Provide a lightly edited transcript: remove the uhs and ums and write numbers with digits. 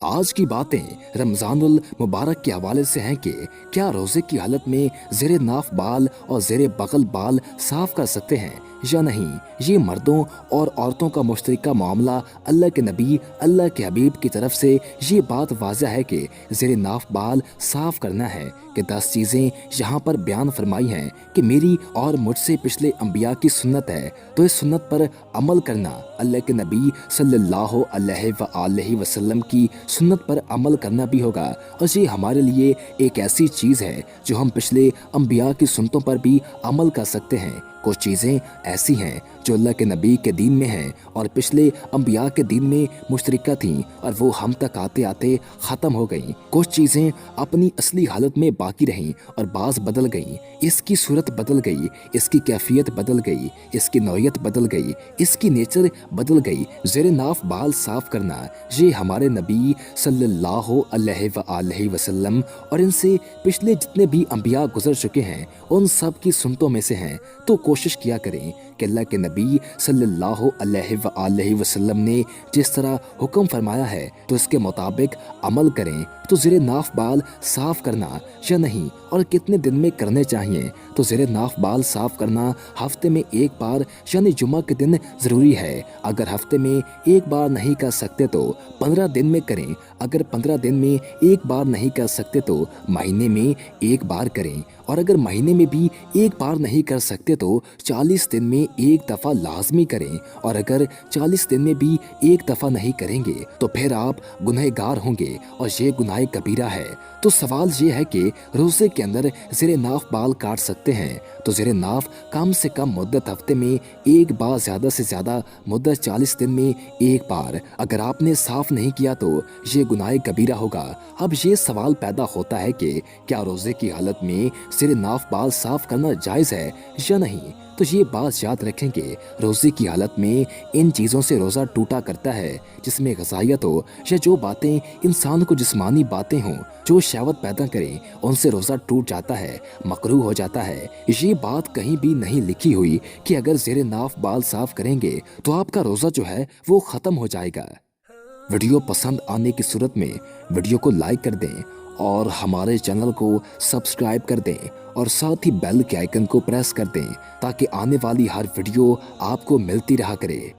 आज की बातें रमजानुल मुबारक के हवाले से हैं कि क्या रोजे की हालत में ज़ेरे नाफ बाल और ज़ेरे बगल बाल साफ कर सकते हैं या नहीं। ये मर्दों और औरतों का मुश्तरका मामला। अल्लाह के नबी अल्लाह के हबीब की तरफ से ये बात वाज़ह है कि ज़ेरे नाफ बाल साफ करना है कि 10 चीज़ें यहाँ पर बयान फरमाई हैं कि मेरी और मुझसे पिछले अंबिया की सुन्नत है, तो इस सुन्नत पर अमल करना। अल्लाह के नबी सल्लल्लाहु अलैहि वसल्लम की सुन्नत पर अमल करना भी होगा, और ये हमारे लिए एक ऐसी चीज़ है जो हम पिछले अंबिया की सुन्नतों पर भी अमल कर सकते हैं। कुछ चीज़ें ऐसी हैं जो अल्लाह के नबी के दीन में हैं और पिछले अंबिया के दीन में मुश्तरका थीं, और वो हम तक आते आते ख़त्म हो गईं। कुछ चीज़ें अपनी असली हालत में बाकी रहीं और बाज़ बदल गईं। इसकी सूरत बदल गई, इसकी कैफियत बदल गई, इसकी नौयत बदल गई, इसकी नेचर बदल गई। ज़ेरे नाफ बाल साफ़ करना ये हमारे नबी सल्लल्लाहु अलैहि वसल्लम और इनसे पिछले जितने भी अंबिया गुजर चुके हैं उन सब की सुन्नतों में से हैं। तो कोशिश किया करें कि अल्लाह के नबी सल्लल्लाहु अलैहि वसल्लम ने जिस तरह हुक्म फरमाया है तो इसके मुताबिक अमल करें। तो ज़ेरे नाफ बाल साफ़ करना या नहीं और कितने दिन में करने चाहिए। तो ज़ेरे नाफ बाल साफ़ करना हफ्ते में एक बार यानी जुमा के दिन ज़रूरी है। अगर हफ्ते में एक बार नहीं कर सकते तो 15 दिन में करें। अगर 15 दिन में एक बार नहीं कर सकते तो महीने में एक बार करें, और अगर महीने में भी एक बार नहीं कर सकते तो 40 दिन में एक दफ़ा लाजमी करें। और अगर 40 दिन में भी एक दफ़ा नहीं करेंगे तो फिर आप गुनहगार होंगे और ये गुनाह कबीरा है। तो सवाल ये है कि रोज़े के अंदर ज़ेरे नाफ बाल काट सकते हैं, तो ज़ेरे नाफ कम से कम मुद्दत हफ्ते में एक बार, ज़्यादा से ज़्यादा मुद्दत 40 दिन में एक बार। अगर आपने साफ़ नहीं किया तो ये गुनाह कबीरा होगा। अब ये सवाल पैदा होता है कि क्या रोज़े की हालत में ज़ेरे नाफ बाल साफ़ करना जायज़ है या नहीं। तो ये बात याद रखें कि रोज़े की हालत में इन चीज़ों से रोज़ा टूटा करता है, जिसमें गज़ायत हो या जो बातें इंसान को जिस्मानी बातें हों जो शहवत पैदा करें, उनसे रोज़ा टूट जाता है, मकरूह हो जाता है। ये बात कहीं भी नहीं लिखी हुई कि अगर ज़ेरे नाफ बाल साफ़ करेंगे तो आपका रोज़ा जो है वो ख़त्म हो जाएगा। वीडियो पसंद आने की सूरत में वीडियो को लाइक कर दें और हमारे चैनल को सब्सक्राइब कर दें, और साथ ही बेल के आइकन को प्रेस कर दें ताकि आने वाली हर वीडियो आपको मिलती रहा करे।